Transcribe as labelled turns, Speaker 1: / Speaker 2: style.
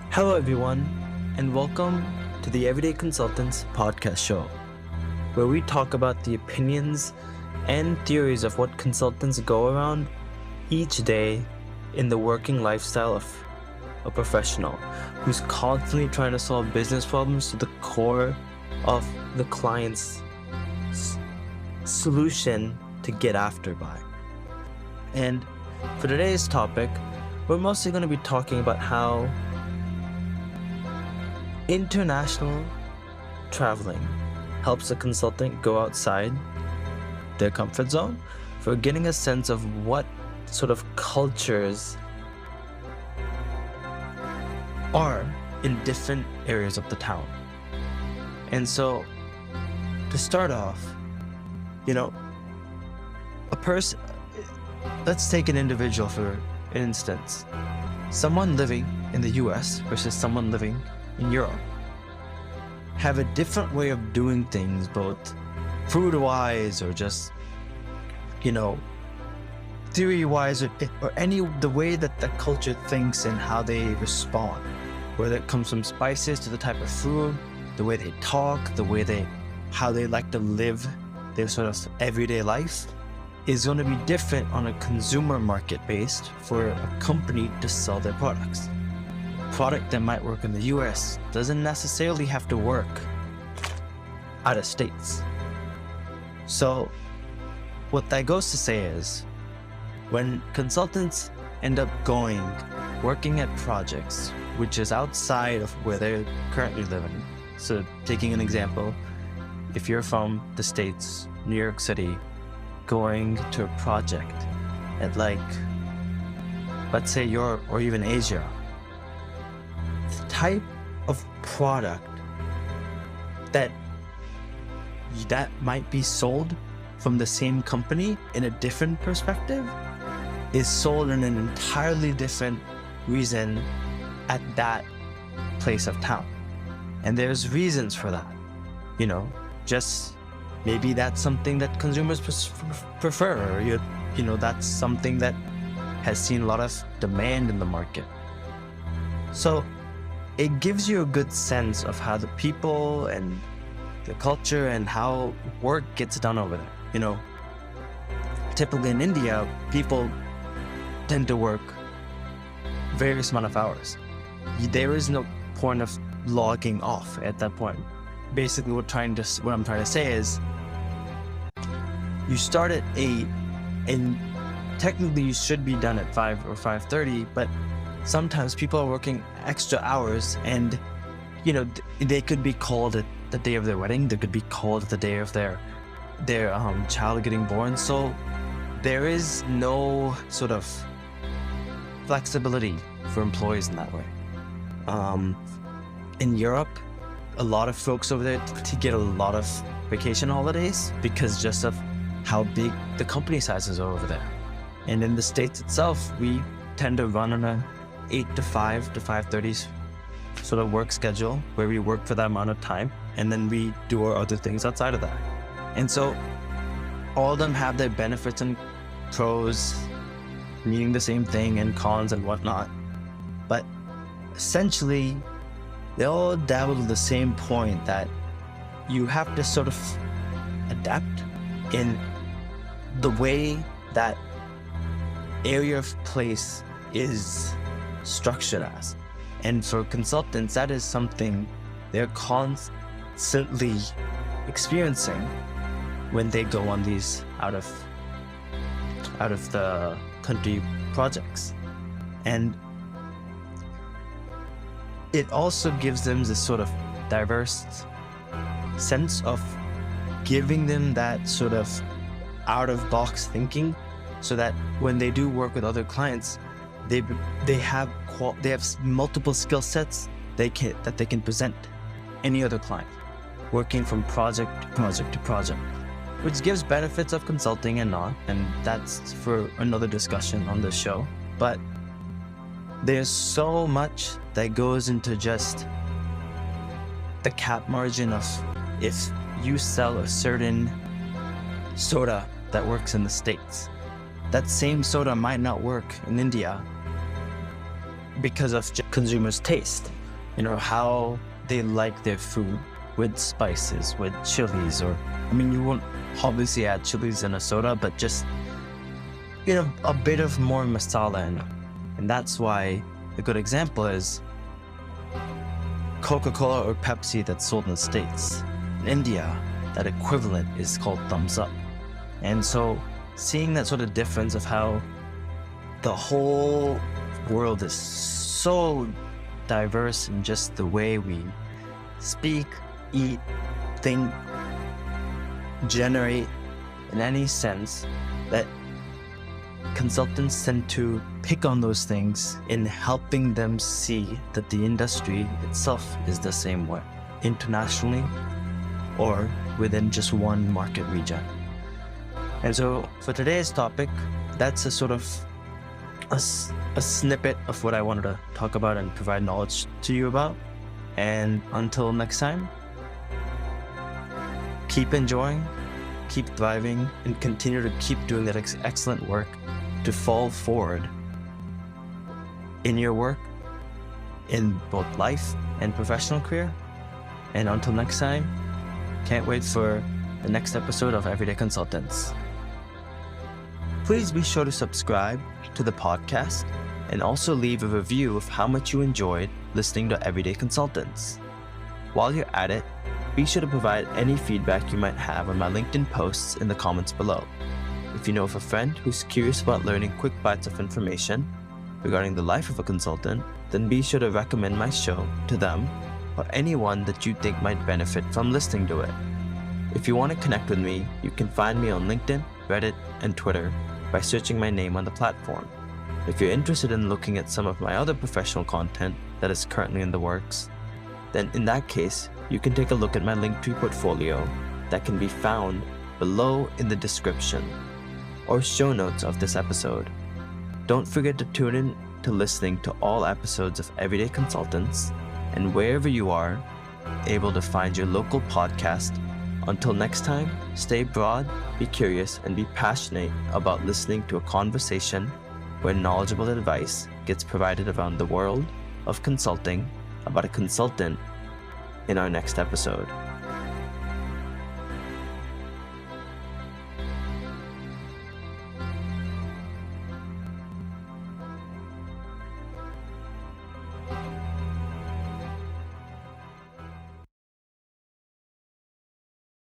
Speaker 1: Hello, everyone, and welcome to the Everyday Consultants podcast show, where we talk about the opinions and theories of what consultants go around each day in the working lifestyle of a professional who's constantly trying to solve business problems to the core of the client's solution to get after by. And for today's topic, we're mostly going to be talking about how international traveling helps a consultant go outside their comfort zone for getting a sense of what sort of cultures are in different areas of the town. And so, to start off, a person, let's take an individual for an instance. Someone living in the US versus someone living in Europe have a different way of doing things, both food-wise or just, theory-wise, or the way that the culture thinks and how they respond, whether it comes from spices to the type of food, the way they talk, how they like to live their sort of everyday life is going to be different on a consumer market based for a company to sell their products. A product that might work in the US doesn't necessarily have to work out of states. So what that goes to say is, when consultants end up working at projects which is outside of where they're currently living. So taking an example, if you're from the States, New York City, going to a project at let's say Europe or even Asia, the type of product that might be sold from the same company in a different perspective is sold in an entirely different reason at that place of town. And there's reasons for that, just maybe that's something that consumers prefer, or that's something that has seen a lot of demand in the market. So it gives you a good sense of how the people and the culture and how work gets done over there. Typically in India, people tend to work various amount of hours. There is no point of logging off at that point. Basically, what I'm trying to say is, you start at 8, and technically you should be done at 5 or 5:30, but sometimes people are working extra hours, and they could be called at the day of their wedding, they could be called at the day of their child getting born. So there is no sort of flexibility for employees in that way. In Europe, a lot of folks over there to get a lot of vacation holidays because just of how big the company sizes are over there. And in the States itself, we tend to run on a 8 to 5 to 5:30 sort of work schedule where we work for that amount of time and then we do our other things outside of that. And so all of them have their benefits and pros, meaning the same thing, and cons and whatnot. But essentially, they all dabble to the same point that you have to sort of adapt in the way that area of place is structured as. And for consultants, that is something they're constantly experiencing when they go on these out of the country projects. And it also gives them this sort of diverse sense of giving them that sort of out-of-box thinking, so that when they do work with other clients, they have multiple skill sets that they can present any other client, working from project to project to project, which gives benefits of consulting and not, and that's for another discussion on this show. But there's so much that goes into just the cap margin of, if you sell a certain soda that works in the States, that same soda might not work in India because of consumers' taste. how they like their food with spices, with chilies, or, you won't obviously add chilies in a soda, but just, a bit of more masala in it. And that's why a good example is Coca-Cola or Pepsi that's sold in the States. In India, that equivalent is called thumbs up. And so seeing that sort of difference of how the whole world is so diverse in just the way we speak, eat, think, generate, in any sense, that consultants tend to pick on those things in helping them see that the industry itself is the same way, internationally or within just one market region. And so for today's topic, that's a sort of a snippet of what I wanted to talk about and provide knowledge to you about. And until next time, keep enjoying, keep thriving, and continue to keep doing that excellent work to fall forward in your work, in both life and professional career. And until next time, can't wait for the next episode of Everyday Consultants. Please be sure to subscribe to the podcast and also leave a review of how much you enjoyed listening to Everyday Consultants. While you're at it, be sure to provide any feedback you might have on my LinkedIn posts in the comments below. If you know of a friend who's curious about learning quick bites of information regarding the life of a consultant, then be sure to recommend my show to them or anyone that you think might benefit from listening to it. If you want to connect with me, you can find me on LinkedIn, Reddit, and Twitter by searching my name on the platform. If you're interested in looking at some of my other professional content that is currently in the works, then in that case, you can take a look at my Linktree portfolio that can be found below in the description or show notes of this episode. Don't forget to tune in to listening to all episodes of Everyday Consultants, and wherever you are able to find your local podcast. Until next time, stay broad, be curious, and be passionate about listening to a conversation where knowledgeable advice gets provided around the world of consulting about a consultant in our next episode.